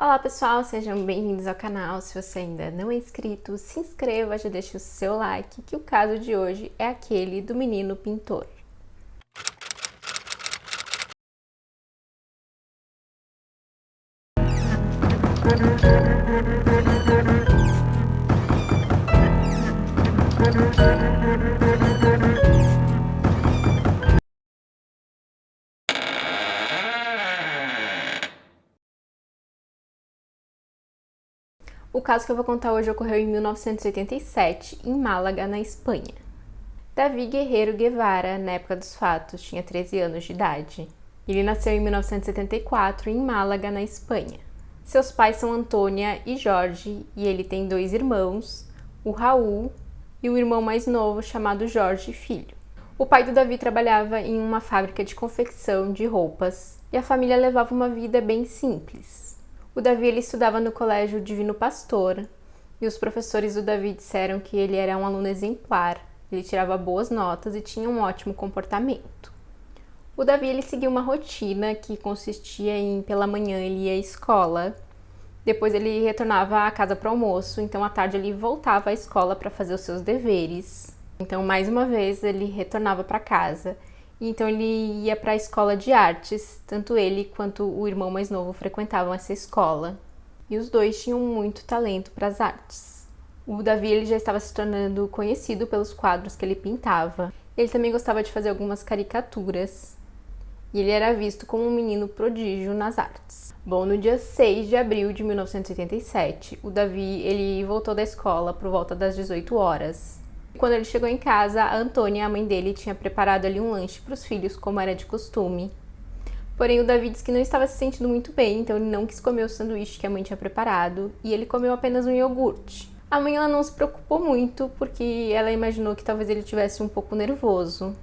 Olá pessoal, sejam bem-vindos ao canal. Se você ainda não é inscrito, se inscreva, já deixe o seu like, que o caso de hoje é aquele do menino pintor. O caso que eu vou contar hoje ocorreu em 1987, em Málaga, na Espanha. Davi Guerreiro Guevara, na época dos fatos, tinha 13 anos de idade. Ele nasceu em 1974, em Málaga, na Espanha. Seus pais são Antônia e Jorge, e ele tem dois irmãos, o Raul e o irmão mais novo, chamado Jorge Filho. O pai do Davi trabalhava em uma fábrica de confecção de roupas, e a família levava uma vida bem simples. O Davi ele estudava no Colégio Divino Pastor, e os professores do Davi disseram que ele era um aluno exemplar, ele tirava boas notas e tinha um ótimo comportamento. O Davi ele seguia uma rotina que consistia em, pela manhã, ele ia à escola, depois ele retornava à casa para o almoço, então à tarde ele voltava à escola para fazer os seus deveres. Então, mais uma vez, ele retornava para casa, e então ele ia para a escola de artes, tanto ele quanto o irmão mais novo frequentavam essa escola, e os dois tinham muito talento para as artes. O Davi ele já estava se tornando conhecido pelos quadros que ele pintava. Ele também gostava de fazer algumas caricaturas, e ele era visto como um menino prodígio nas artes. Bom, no dia 6 de abril de 1987, o Davi ele voltou da escola por volta das 18 horas. Quando ele chegou em casa, a Antônia, a mãe dele, tinha preparado ali um lanche para os filhos, como era de costume. Porém, o Davi disse que não estava se sentindo muito bem, então ele não quis comer o sanduíche que a mãe tinha preparado, e ele comeu apenas um iogurte. A mãe ela não se preocupou muito, porque ela imaginou que talvez ele estivesse um pouco nervoso,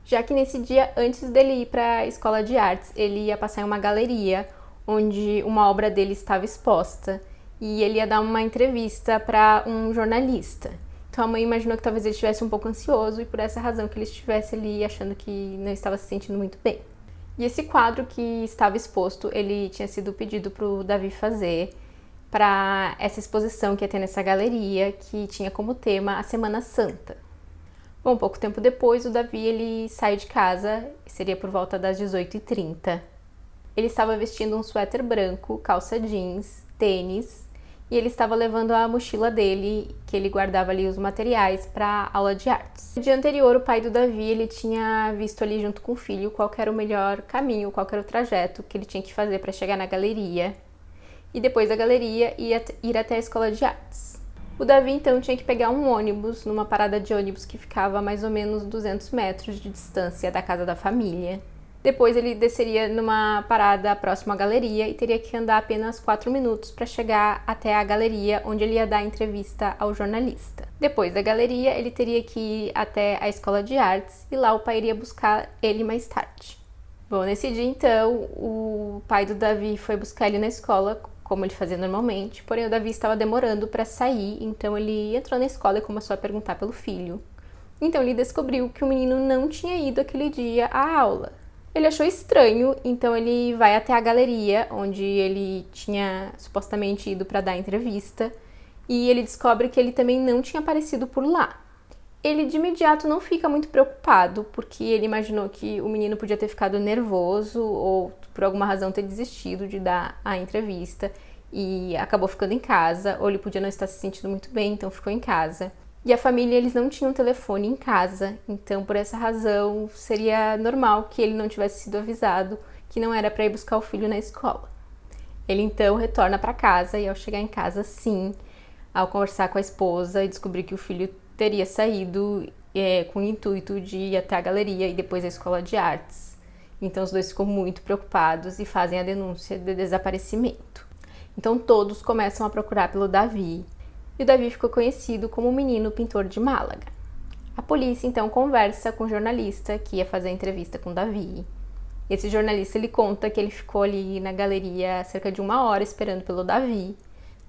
já que nesse dia, antes dele ir para a escola de artes, ele ia passar em uma galeria, onde uma obra dele estava exposta, e ele ia dar uma entrevista para um jornalista. Então a mãe imaginou que talvez ele estivesse um pouco ansioso, e por essa razão que ele estivesse ali achando que não estava se sentindo muito bem. E esse quadro que estava exposto, ele tinha sido pedido para o Davi fazer para essa exposição que ia ter nessa galeria, que tinha como tema a Semana Santa. Bom, pouco tempo depois, o Davi ele sai de casa, seria por volta das 18h30. Ele estava vestindo um suéter branco, calça jeans, tênis, e ele estava levando a mochila dele, que ele guardava ali os materiais para a aula de artes. No dia anterior, o pai do Davi ele tinha visto ali junto com o filho qual era o melhor caminho, qual era o trajeto que ele tinha que fazer para chegar na galeria, e depois da galeria ir até a escola de artes. O Davi, então, tinha que pegar um ônibus numa parada de ônibus que ficava a mais ou menos 200 metros de distância da casa da família. Depois ele desceria numa parada próxima à galeria e teria que andar apenas 4 minutos para chegar até a galeria onde ele ia dar a entrevista ao jornalista. Depois da galeria, ele teria que ir até a escola de artes e lá o pai iria buscar ele mais tarde. Bom, nesse dia, então, o pai do Davi foi buscar ele na escola, como ele fazia normalmente, porém o Davi estava demorando para sair, então ele entrou na escola e começou a perguntar pelo filho. Então ele descobriu que o menino não tinha ido aquele dia à aula. Ele achou estranho, então ele vai até a galeria, onde ele tinha supostamente ido para dar a entrevista, e ele descobre que ele também não tinha aparecido por lá. Ele de imediato não fica muito preocupado, porque ele imaginou que o menino podia ter ficado nervoso ou por alguma razão ter desistido de dar a entrevista e acabou ficando em casa, ou ele podia não estar se sentindo muito bem, então ficou em casa. E a família, eles não tinham telefone em casa, então por essa razão seria normal que ele não tivesse sido avisado que não era para ir buscar o filho na escola. Ele então retorna para casa e ao chegar em casa, sim, ao conversar com a esposa e descobrir que o filho teria saído com o intuito de ir até a galeria e depois à escola de artes. Então os dois ficam muito preocupados e fazem a denúncia de desaparecimento. Então todos começam a procurar pelo Davi, e o Davi ficou conhecido como o menino pintor de Málaga. A polícia então conversa com o jornalista que ia fazer a entrevista com o Davi. Esse jornalista ele conta que ele ficou ali na galeria cerca de 1 hora esperando pelo Davi,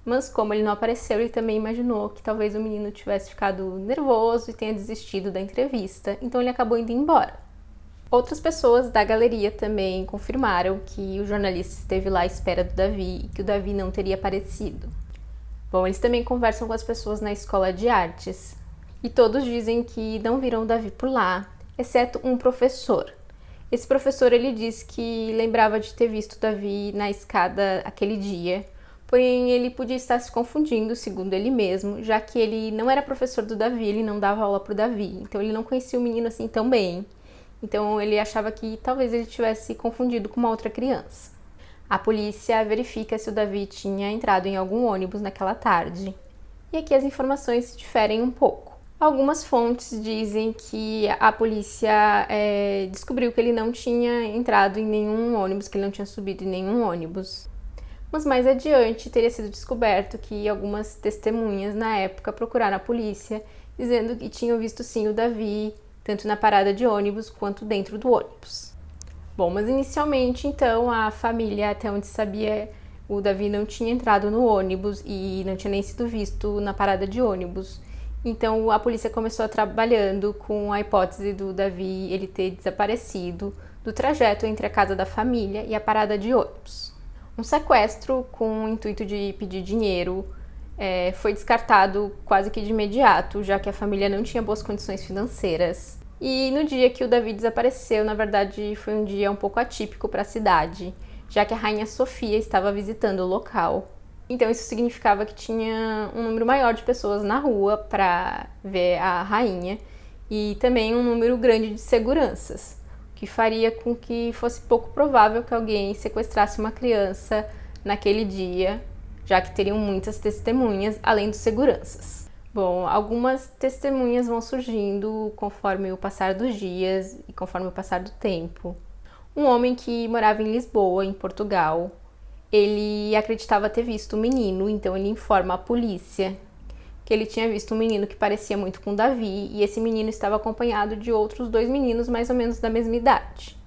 mas como ele não apareceu, ele também imaginou que talvez o menino tivesse ficado nervoso e tenha desistido da entrevista, então ele acabou indo embora. Outras pessoas da galeria também confirmaram que o jornalista esteve lá à espera do Davi e que o Davi não teria aparecido. Bom, eles também conversam com as pessoas na escola de artes e todos dizem que não viram o Davi por lá, exceto um professor. Esse professor, ele disse que lembrava de ter visto o Davi na escada aquele dia, porém ele podia estar se confundindo, segundo ele mesmo, já que ele não era professor do Davi, ele não dava aula pro Davi, então ele não conhecia o menino assim tão bem. Então ele achava que talvez ele tivesse confundido com uma outra criança. A polícia verifica se o Davi tinha entrado em algum ônibus naquela tarde. E aqui as informações se diferem um pouco. Algumas fontes dizem que a polícia descobriu que ele não tinha entrado em nenhum ônibus, que ele não tinha subido em nenhum ônibus. Mas mais adiante teria sido descoberto que algumas testemunhas na época procuraram a polícia, dizendo que tinham visto sim o Davi, tanto na parada de ônibus quanto dentro do ônibus. Bom, mas inicialmente, então, a família, até onde sabia, o Davi não tinha entrado no ônibus e não tinha nem sido visto na parada de ônibus. Então, a polícia começou trabalhando com a hipótese do Davi ele ter desaparecido do trajeto entre a casa da família e a parada de ônibus. Um sequestro com o intuito de pedir dinheiro foi descartado quase que de imediato, já que a família não tinha boas condições financeiras. E no dia que o Davi desapareceu, na verdade, foi um dia um pouco atípico para a cidade, já que a rainha Sofia estava visitando o local. Então isso significava que tinha um número maior de pessoas na rua para ver a rainha e também um número grande de seguranças, o que faria com que fosse pouco provável que alguém sequestrasse uma criança naquele dia, já que teriam muitas testemunhas, além dos seguranças. Bom, algumas testemunhas vão surgindo conforme o passar dos dias e conforme o passar do tempo. Um homem que morava em Lisboa, em Portugal, ele acreditava ter visto um menino, então ele informa a polícia que ele tinha visto um menino que parecia muito com Davi e esse menino estava acompanhado de outros 2 meninos mais ou menos da mesma idade.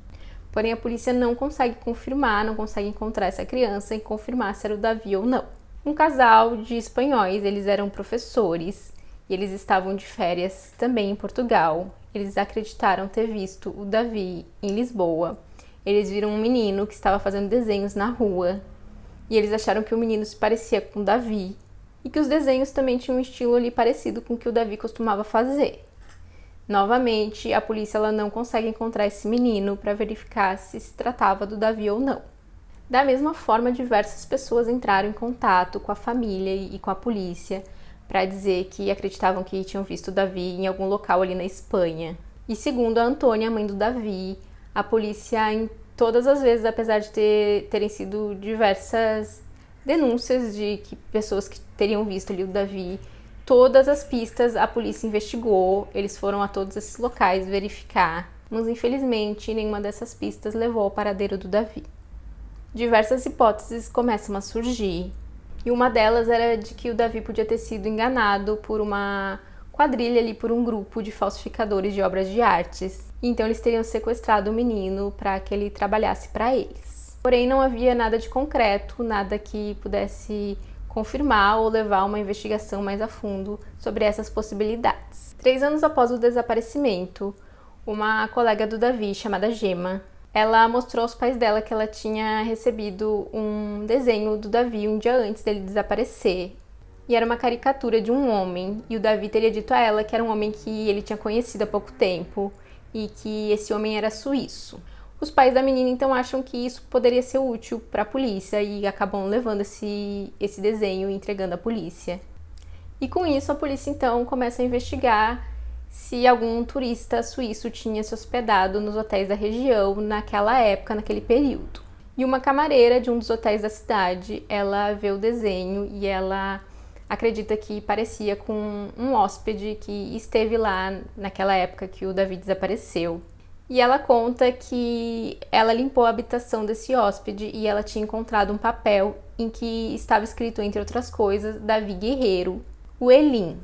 Porém, a polícia não consegue confirmar, não consegue encontrar essa criança e confirmar se era o Davi ou não. Um casal de espanhóis, eles eram professores e eles estavam de férias também em Portugal. Eles acreditaram ter visto o Davi em Lisboa. Eles viram um menino que estava fazendo desenhos na rua e eles acharam que o menino se parecia com o Davi e que os desenhos também tinham um estilo ali parecido com o que o Davi costumava fazer. Novamente, a polícia ela não consegue encontrar esse menino para verificar se tratava do Davi ou não. Da mesma forma, diversas pessoas entraram em contato com a família e com a polícia para dizer que acreditavam que tinham visto o Davi em algum local ali na Espanha. E segundo a Antônia, a mãe do Davi, a polícia, em todas as vezes, apesar de terem sido diversas denúncias de que pessoas que teriam visto ali o Davi, todas as pistas a polícia investigou, eles foram a todos esses locais verificar, mas infelizmente nenhuma dessas pistas levou ao paradeiro do Davi. Diversas hipóteses começam a surgir, e uma delas era de que o Davi podia ter sido enganado por uma quadrilha ali, por um grupo de falsificadores de obras de artes. Então eles teriam sequestrado o menino para que ele trabalhasse para eles. Porém, não havia nada de concreto, nada que pudesse confirmar ou levar a uma investigação mais a fundo sobre essas possibilidades. 3 anos após o desaparecimento, uma colega do Davi, chamada Gemma, ela mostrou aos pais dela que ela tinha recebido um desenho do Davi um dia antes dele desaparecer. E era uma caricatura de um homem, e o Davi teria dito a ela que era um homem que ele tinha conhecido há pouco tempo e que esse homem era suíço. Os pais da menina então acham que isso poderia ser útil para a polícia e acabam levando esse desenho e entregando à polícia. E com isso a polícia então começa a investigar se algum turista suíço tinha se hospedado nos hotéis da região naquela época, naquele período. E uma camareira de um dos hotéis da cidade, ela vê o desenho e ela acredita que parecia com um hóspede que esteve lá naquela época que o Davi desapareceu. E ela conta que ela limpou a habitação desse hóspede e ela tinha encontrado um papel em que estava escrito, entre outras coisas, Davi Guerreiro, o Elim,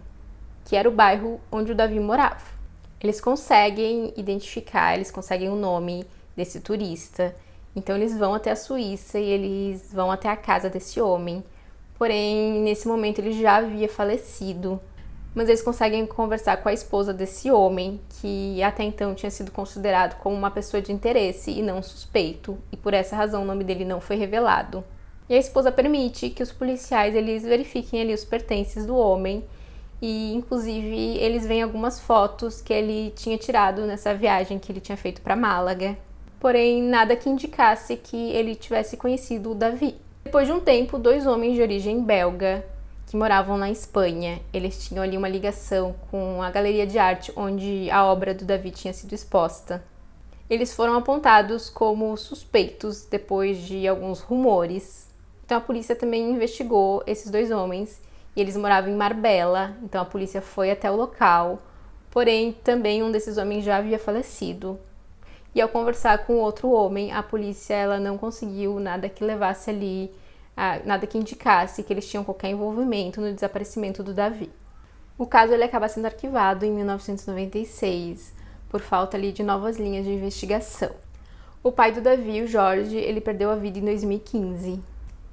que era o bairro onde o Davi morava. Eles conseguem identificar, eles conseguem o nome desse turista. Então eles vão até a Suíça e eles vão até a casa desse homem. Porém, nesse momento ele já havia falecido. mas eles conseguem conversar com a esposa desse homem, que até então tinha sido considerado como uma pessoa de interesse e não suspeito, e por essa razão o nome dele não foi revelado. E a esposa permite que os policiais eles verifiquem ali os pertences do homem, e inclusive eles veem algumas fotos que ele tinha tirado nessa viagem que ele tinha feito para Málaga. Porém, nada que indicasse que ele tivesse conhecido o Davi. Depois de um tempo, 2 homens de origem belga que moravam na Espanha, eles tinham ali uma ligação com a galeria de arte onde a obra do Davi tinha sido exposta. Eles foram apontados como suspeitos depois de alguns rumores. Então a polícia também investigou esses 2 homens e eles moravam em Marbella, então a polícia foi até o local, porém também um desses homens já havia falecido. E ao conversar com outro homem, a polícia ela não conseguiu nada que levasse ali, nada que indicasse que eles tinham qualquer envolvimento no desaparecimento do Davi. O caso ele acaba sendo arquivado em 1996, por falta ali de novas linhas de investigação. O pai do Davi, o Jorge, ele perdeu a vida em 2015.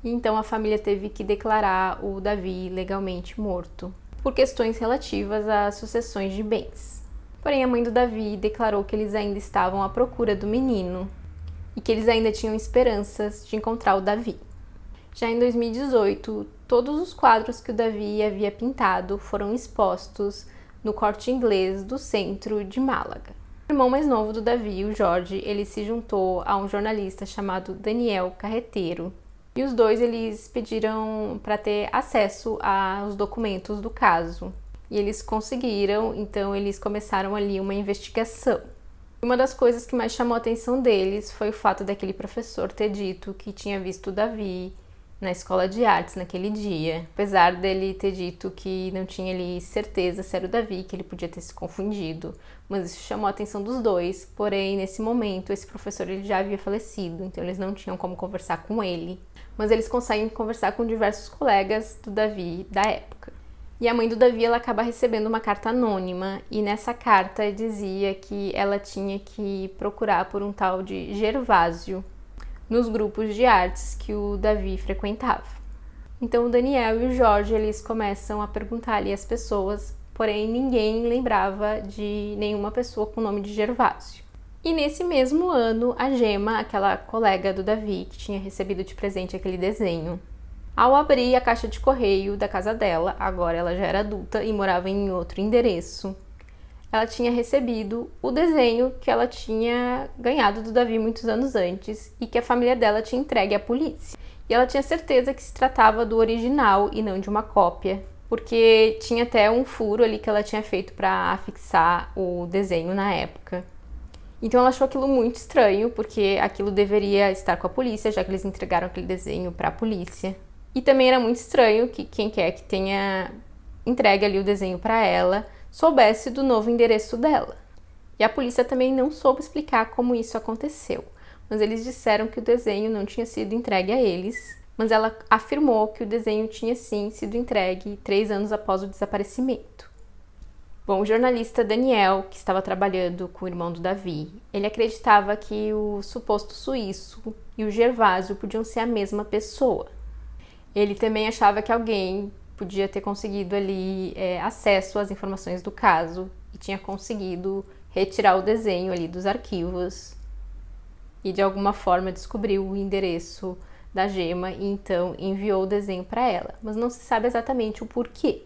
E então a família teve que declarar o Davi legalmente morto, por questões relativas às sucessões de bens. Porém, a mãe do Davi declarou que eles ainda estavam à procura do menino e que eles ainda tinham esperanças de encontrar o Davi. Já em 2018, todos os quadros que o Davi havia pintado foram expostos no Corte Inglês do centro de Málaga. O irmão mais novo do Davi, o Jorge, ele se juntou a um jornalista chamado Daniel Carreteiro. E os dois eles pediram para ter acesso aos documentos do caso. E eles conseguiram, então eles começaram ali uma investigação. Uma das coisas que mais chamou a atenção deles foi o fato daquele professor ter dito que tinha visto o Davi na escola de artes naquele dia. Apesar dele ter dito que não tinha ali certeza se era o Davi, que ele podia ter se confundido. Mas isso chamou a atenção dos dois, porém nesse momento esse professor ele já havia falecido, então eles não tinham como conversar com ele. Mas eles conseguem conversar com diversos colegas do Davi da época. E a mãe do Davi ela acaba recebendo uma carta anônima e nessa carta dizia que ela tinha que procurar por um tal de Gervásio nos grupos de artes que o Davi frequentava. Então o Daniel e o Jorge eles começam a perguntar ali às pessoas, porém ninguém lembrava de nenhuma pessoa com o nome de Gervásio. E nesse mesmo ano, a Gemma, aquela colega do Davi que tinha recebido de presente aquele desenho, ao abrir a caixa de correio da casa dela, agora ela já era adulta e morava em outro endereço, ela tinha recebido o desenho que ela tinha ganhado do Davi muitos anos antes e que a família dela tinha entregue à polícia. E ela tinha certeza que se tratava do original e não de uma cópia, porque tinha até um furo ali que ela tinha feito para afixar o desenho na época. Então ela achou aquilo muito estranho, porque aquilo deveria estar com a polícia, já que eles entregaram aquele desenho para a polícia. E também era muito estranho que quem quer que tenha entregue ali o desenho para ela soubesse do novo endereço dela. E a polícia também não soube explicar como isso aconteceu, mas eles disseram que o desenho não tinha sido entregue a eles, mas ela afirmou que o desenho tinha sim sido entregue 3 anos após o desaparecimento. Bom, o jornalista Daniel, que estava trabalhando com o irmão do Davi, ele acreditava que o suposto suíço e o Gervásio podiam ser a mesma pessoa. Ele também achava que alguém podia ter conseguido ali acesso às informações do caso e tinha conseguido retirar o desenho ali dos arquivos e de alguma forma descobriu o endereço da Gemma e então enviou o desenho para ela, mas não se sabe exatamente o porquê.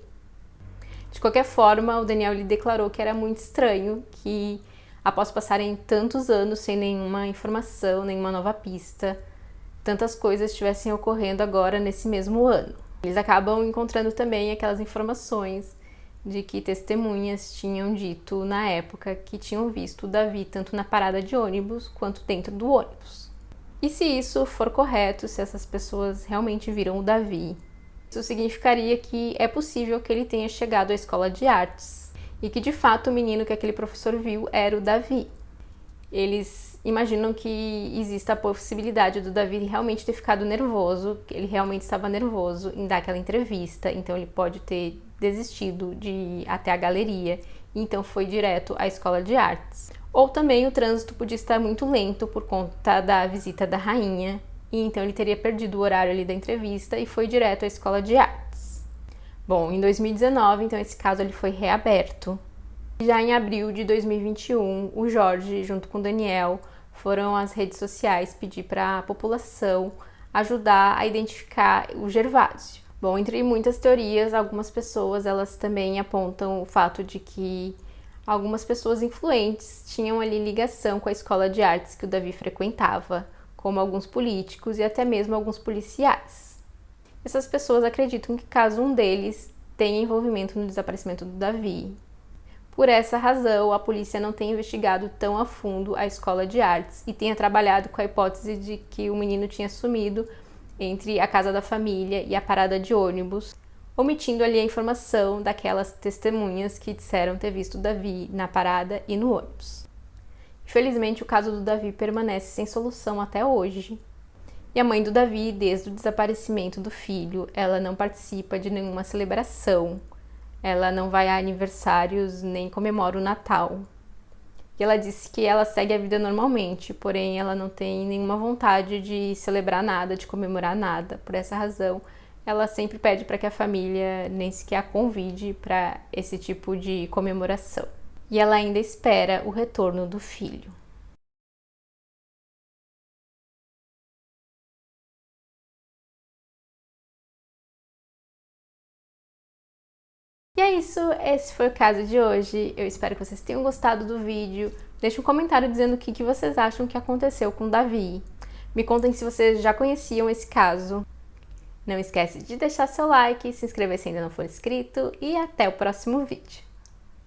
De qualquer forma, o Daniel lhe declarou que era muito estranho que, após passarem tantos anos sem nenhuma informação, nenhuma nova pista, tantas coisas estivessem ocorrendo agora nesse mesmo ano. Eles acabam encontrando também aquelas informações de que testemunhas tinham dito na época que tinham visto o Davi tanto na parada de ônibus quanto dentro do ônibus. E se isso for correto, se essas pessoas realmente viram o Davi, isso significaria que é possível que ele tenha chegado à escola de artes e que de fato o menino que aquele professor viu era o Davi. Eles imaginam que exista a possibilidade do Davi realmente ter ficado nervoso, que ele realmente estava nervoso em dar aquela entrevista, então ele pode ter desistido de ir até a galeria e então foi direto à escola de artes. Ou também o trânsito podia estar muito lento por conta da visita da rainha, e então ele teria perdido o horário ali da entrevista e foi direto à escola de artes. Bom, em 2019, então, esse caso ele foi reaberto. Já em abril de 2021, o Jorge, junto com o Daniel, foram às redes sociais pedir para a população ajudar a identificar o Gervásio. Bom, entre muitas teorias, algumas pessoas elas também apontam o fato de que algumas pessoas influentes tinham ali ligação com a escola de artes que o Davi frequentava, como alguns políticos e até mesmo alguns policiais. Essas pessoas acreditam que caso um deles tenha envolvimento no desaparecimento do Davi. Por essa razão, a polícia não tem investigado tão a fundo a escola de artes e tenha trabalhado com a hipótese de que o menino tinha sumido entre a casa da família e a parada de ônibus, omitindo ali a informação daquelas testemunhas que disseram ter visto o Davi na parada e no ônibus. Infelizmente, o caso do Davi permanece sem solução até hoje. E a mãe do Davi, desde o desaparecimento do filho, ela não participa de nenhuma celebração. Ela não vai a aniversários nem comemora o Natal. E ela disse que ela segue a vida normalmente, porém ela não tem nenhuma vontade de celebrar nada, de comemorar nada. Por essa razão, ela sempre pede para que a família nem sequer a convide para esse tipo de comemoração. E ela ainda espera o retorno do filho. E é isso, esse foi o caso de hoje. Eu espero que vocês tenham gostado do vídeo. Deixe um comentário dizendo o que vocês acham que aconteceu com o Davi. Me contem se vocês já conheciam esse caso. Não esquece de deixar seu like, se inscrever se ainda não for inscrito e até o próximo vídeo.